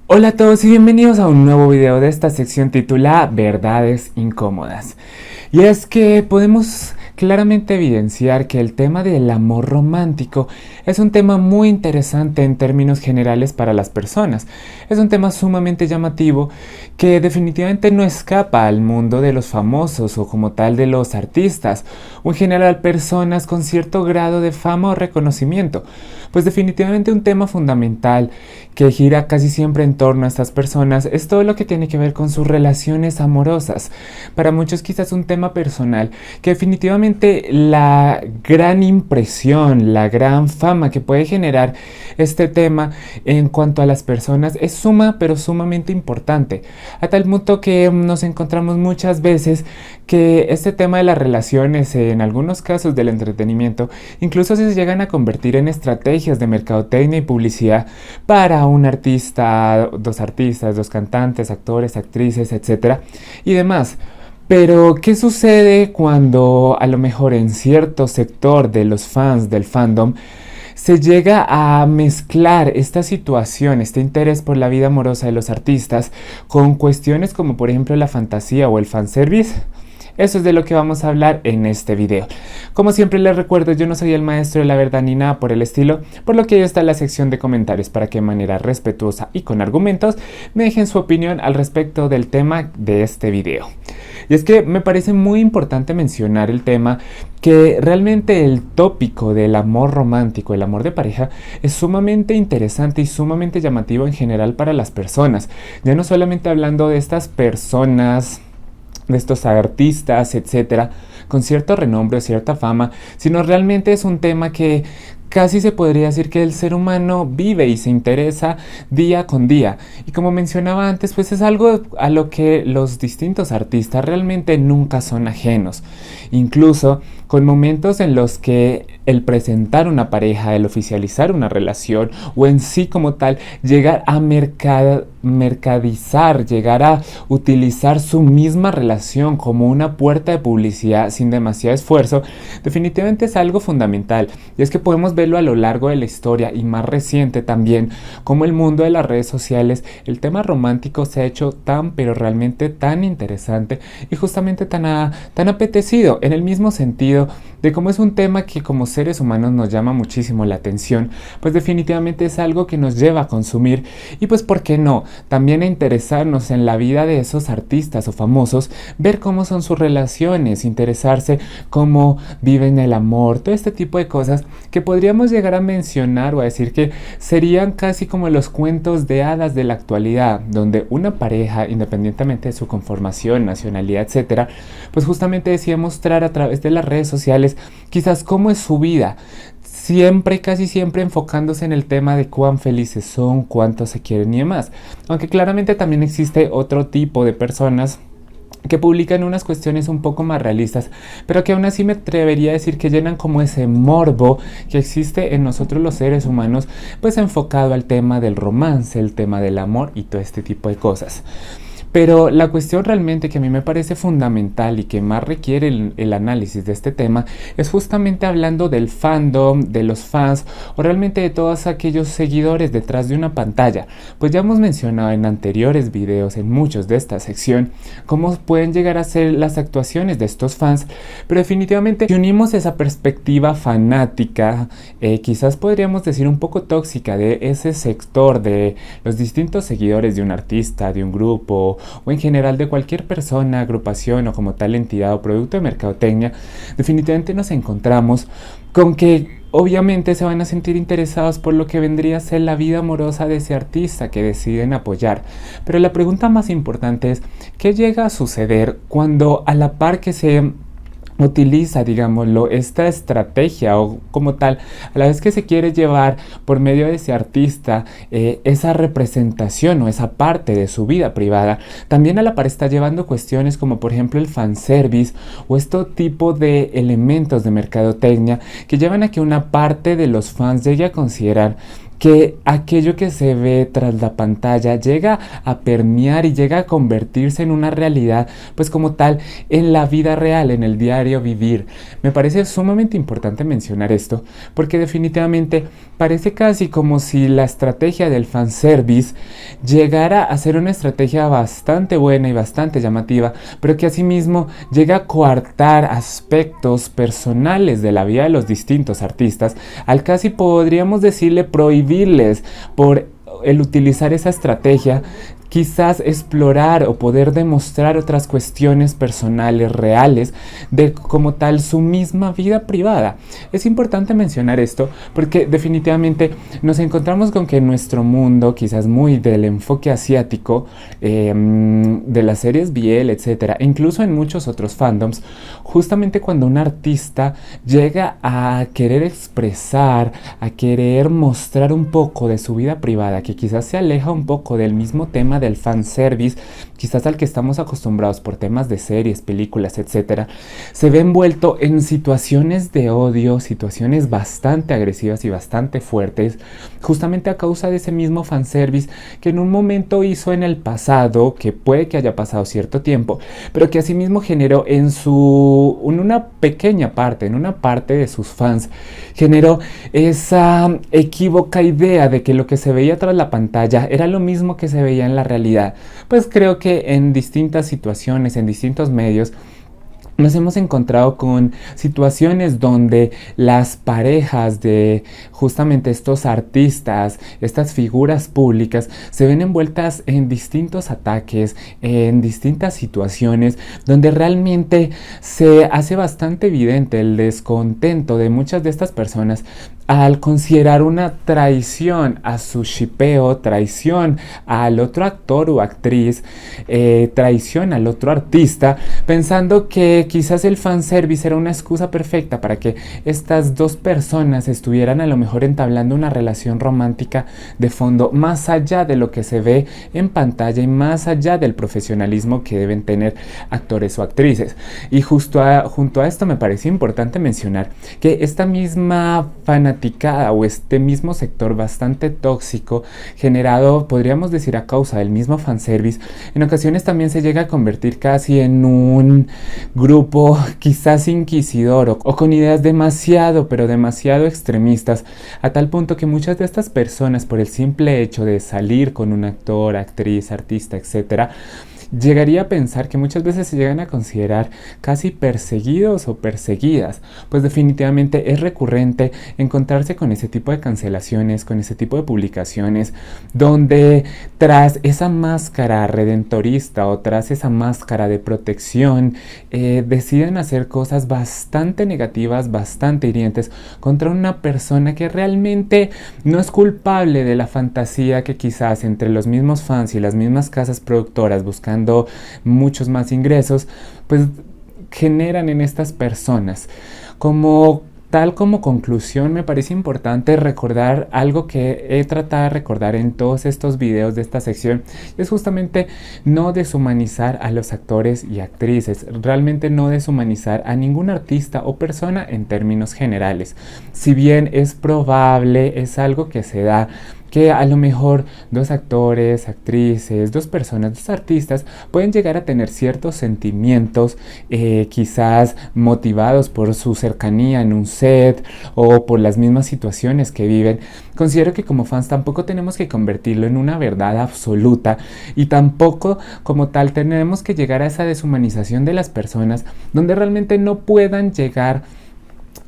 Hola a todos y bienvenidos a un nuevo video de esta sección titulada Verdades Incómodas. Y es que podemos claramente evidenciar que el tema del amor romántico es un tema muy interesante en términos generales para las personas. Es un tema sumamente llamativo que definitivamente no escapa al mundo de los famosos o como tal de los artistas o en general personas con cierto grado de fama o reconocimiento. Pues definitivamente un tema fundamental que gira casi siempre en torno a estas personas es todo lo que tiene que ver con sus relaciones amorosas. Para muchos quizás un tema personal que definitivamente la gran impresión, la gran fama que puede generar este tema en cuanto a las personas es suma pero sumamente importante. A tal punto que nos encontramos muchas veces que este tema de las relaciones, en algunos casos del entretenimiento, incluso se llegan a convertir en estrategias de mercadotecnia y publicidad para un artista, dos cantantes, actores, actrices, etcétera y demás. Pero, ¿qué sucede cuando a lo mejor en cierto sector de los fans del fandom se llega a mezclar esta situación, este interés por la vida amorosa de los artistas con cuestiones como por ejemplo la fantasía o el fanservice? Eso es de lo que vamos a hablar en este video. Como siempre les recuerdo, yo no soy el maestro de la verdad ni nada por el estilo, por lo que ahí está la sección de comentarios para que de manera respetuosa y con argumentos me dejen su opinión al respecto del tema de este video. Y es que me parece muy importante mencionar el tema que realmente el tópico del amor romántico, el amor de pareja, es sumamente interesante y sumamente llamativo en general para las personas. Ya no solamente hablando de estas personas, de estos artistas, etcétera, con cierto renombre o cierta fama, sino realmente es un tema que casi se podría decir que el ser humano vive y se interesa día con día. Y como mencionaba antes, pues es algo a lo que los distintos artistas realmente nunca son ajenos. Incluso con momentos en los que el presentar una pareja, el oficializar una relación o en sí como tal, llegar a mercadizar, llegar a utilizar su misma relación como una puerta de publicidad sin demasiado esfuerzo, definitivamente es algo fundamental. Y es que podemos verlo a lo largo de la historia y más reciente también, como el mundo de las redes sociales, el tema romántico se ha hecho tan pero realmente tan interesante y justamente tan apetecido, en el mismo sentido de cómo es un tema que como seres humanos nos llama muchísimo la atención, pues definitivamente es algo que nos lleva a consumir y pues por qué no, también a interesarnos en la vida de esos artistas o famosos, ver cómo son sus relaciones, interesarse cómo viven el amor, todo este tipo de cosas que podríamos llegar a mencionar o a decir que serían casi como los cuentos de hadas de la actualidad, donde una pareja, independientemente de su conformación, nacionalidad, etcétera, pues justamente decide mostrar a través de las redes sociales quizás cómo es su vida, siempre, casi siempre enfocándose en el tema de cuán felices son, cuánto se quieren y demás. Aunque claramente también existe otro tipo de personas que publican unas cuestiones un poco más realistas, pero que aún así me atrevería a decir que llenan como ese morbo que existe en nosotros los seres humanos, pues enfocado al tema del romance, el tema del amor y todo este tipo de cosas. Pero la cuestión realmente que a mí me parece fundamental y que más requiere el análisis de este tema es justamente hablando del fandom, de los fans o realmente de todos aquellos seguidores detrás de una pantalla. Pues ya hemos mencionado en anteriores videos, en muchos de esta sección, cómo pueden llegar a ser las actuaciones de estos fans, pero definitivamente si unimos esa perspectiva fanática, quizás podríamos decir un poco tóxica de ese sector de los distintos seguidores de un artista, de un grupo o en general de cualquier persona, agrupación o como tal entidad o producto de mercadotecnia, definitivamente nos encontramos con que obviamente se van a sentir interesados por lo que vendría a ser la vida amorosa de ese artista que deciden apoyar. Pero la pregunta más importante es, ¿qué llega a suceder cuando a la par que se utiliza, digámoslo, esta estrategia o como tal, a la vez que se quiere llevar por medio de ese artista esa representación o esa parte de su vida privada, también a la par está llevando cuestiones como por ejemplo el fanservice o este tipo de elementos de mercadotecnia que llevan a que una parte de los fans llegue a considerar que aquello que se ve tras la pantalla llega a permear y llega a convertirse en una realidad, pues como tal, en la vida real, en el diario vivir. Me parece sumamente importante mencionar esto, porque definitivamente parece casi como si la estrategia del fanservice llegara a ser una estrategia bastante buena y bastante llamativa, pero que asimismo llega a coartar aspectos personales de la vida de los distintos artistas, al casi podríamos decirle prohibirles por el utilizar esa estrategia, quizás explorar o poder demostrar otras cuestiones personales reales de como tal su misma vida privada. Es importante mencionar esto porque definitivamente nos encontramos con que en nuestro mundo, quizás muy del enfoque asiático, de las series BL, etcétera, incluso en muchos otros fandoms, justamente cuando un artista llega a querer expresar, a querer mostrar un poco de su vida privada, que quizás se aleja un poco del mismo tema del fanservice, quizás al que estamos acostumbrados por temas de series, películas, etcétera, se ve envuelto en situaciones de odio, situaciones bastante agresivas y bastante fuertes, justamente a causa de ese mismo fanservice que en un momento hizo en el pasado, que puede que haya pasado cierto tiempo, pero que asimismo generó en una pequeña parte, en una parte de sus fans, generó esa equívoca idea de que lo que se veía tras la pantalla era lo mismo que se veía en la realidad. Pues creo que en distintas situaciones, en distintos medios, nos hemos encontrado con situaciones donde las parejas de justamente estos artistas, estas figuras públicas, se ven envueltas en distintos ataques, en distintas situaciones, donde realmente se hace bastante evidente el descontento de muchas de estas personas al considerar una traición a su shippeo, traición al otro actor o actriz, traición al otro artista, pensando que quizás el fanservice era una excusa perfecta para que estas dos personas estuvieran a lo mejor entablando una relación romántica de fondo, más allá de lo que se ve en pantalla y más allá del profesionalismo que deben tener actores o actrices. Y junto a esto me parece importante mencionar que esta misma fanaticada o este mismo sector bastante tóxico generado, podríamos decir, a causa del mismo fanservice, en ocasiones también se llega a convertir casi en un grupo quizás inquisidor o con ideas demasiado, pero demasiado extremistas, a tal punto que muchas de estas personas, por el simple hecho de salir con un actor, actriz, artista, etcétera, llegaría a pensar que muchas veces se llegan a considerar casi perseguidos o perseguidas, pues definitivamente es recurrente encontrarse con ese tipo de cancelaciones, con ese tipo de publicaciones, donde tras esa máscara redentorista o tras esa máscara de protección, deciden hacer cosas bastante negativas, bastante hirientes contra una persona que realmente no es culpable de la fantasía que quizás entre los mismos fans y las mismas casas productoras buscando muchos más ingresos, pues generan en estas personas. Como conclusión, me parece importante recordar algo que he tratado de recordar en todos estos videos de esta sección, es justamente no deshumanizar a los actores y actrices, realmente no deshumanizar a ningún artista o persona en términos generales. Si bien es probable, es algo que se da, que a lo mejor dos actores, actrices, dos personas, dos artistas pueden llegar a tener ciertos sentimientos, quizás motivados por su cercanía en un set o por las mismas situaciones que viven. Considero que como fans tampoco tenemos que convertirlo en una verdad absoluta y tampoco como tal tenemos que llegar a esa deshumanización de las personas donde realmente no puedan llegar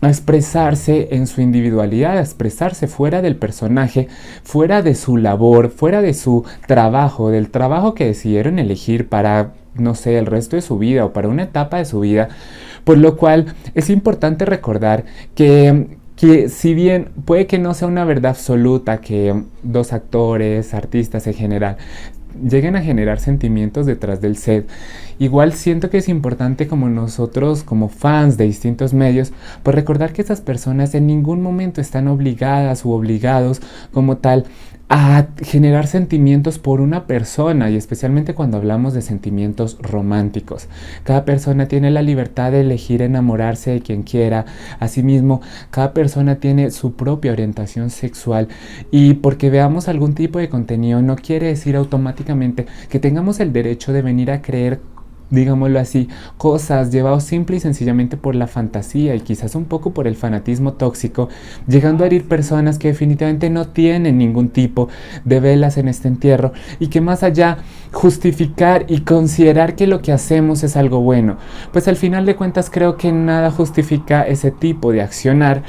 a expresarse en su individualidad, a expresarse fuera del personaje, fuera de su labor, fuera de su trabajo, del trabajo que decidieron elegir para, no sé, el resto de su vida o para una etapa de su vida. Por lo cual es importante recordar que si bien puede que no sea una verdad absoluta que dos actores, artistas en general, lleguen a generar sentimientos detrás del set, igual siento que es importante como nosotros, como fans de distintos medios, pues recordar que esas personas en ningún momento están obligadas u obligados como tal a generar sentimientos por una persona, y especialmente cuando hablamos de sentimientos románticos. Cada persona tiene la libertad de elegir enamorarse de quien quiera. Asimismo, cada persona tiene su propia orientación sexual, y porque veamos algún tipo de contenido no quiere decir automáticamente que tengamos el derecho de venir a creer, digámoslo así, cosas llevados simple y sencillamente por la fantasía y quizás un poco por el fanatismo tóxico, llegando a herir personas que definitivamente no tienen ningún tipo de velas en este entierro, y que más allá justificar y considerar que lo que hacemos es algo bueno, pues al final de cuentas creo que nada justifica ese tipo de accionar.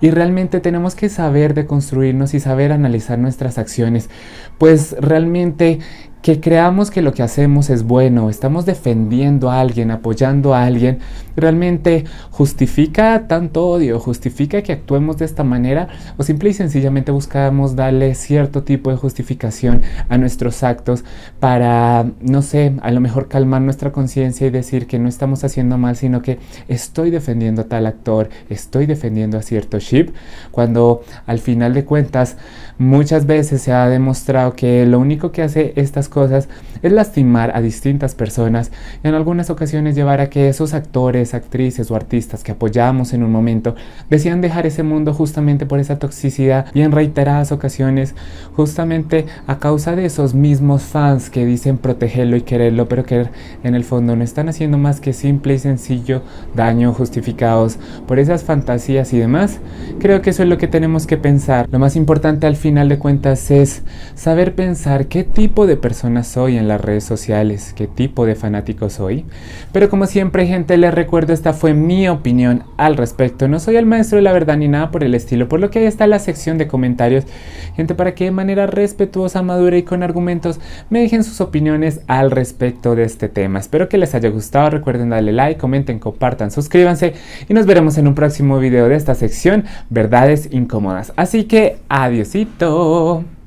Y realmente tenemos que saber deconstruirnos y saber analizar nuestras acciones, pues realmente que creamos que lo que hacemos es bueno, estamos defendiendo a alguien, apoyando a alguien, realmente justifica tanto odio, justifica que actuemos de esta manera, o simple y sencillamente buscamos darle cierto tipo de justificación a nuestros actos para, no sé, a lo mejor calmar nuestra conciencia y decir que no estamos haciendo mal, sino que estoy defendiendo a tal actor, estoy defendiendo a cierto ship, cuando al final de cuentas muchas veces se ha demostrado que lo único que hace estas cosas es lastimar a distintas personas, y en algunas ocasiones llevar a que esos actores, actrices o artistas que apoyamos en un momento decían dejar ese mundo justamente por esa toxicidad, y en reiteradas ocasiones justamente a causa de esos mismos fans que dicen protegerlo y quererlo, pero que en el fondo no están haciendo más que simple y sencillo daño, justificados por esas fantasías y demás. Creo que eso es lo que tenemos que pensar. Lo más importante al final de cuentas es saber pensar qué tipo de persona soy en las redes sociales, qué tipo de fanático soy. Pero como siempre, gente, les recuerdo, esta fue mi opinión al respecto. No soy el maestro de la verdad ni nada por el estilo, por lo que ahí está la sección de comentarios, gente, para que de manera respetuosa, madura y con argumentos me dejen sus opiniones al respecto de este tema. Espero que les haya gustado. Recuerden darle like, comenten, compartan, suscríbanse, y nos veremos en un próximo video de esta sección, Verdades Incómodas. Así que adiosito.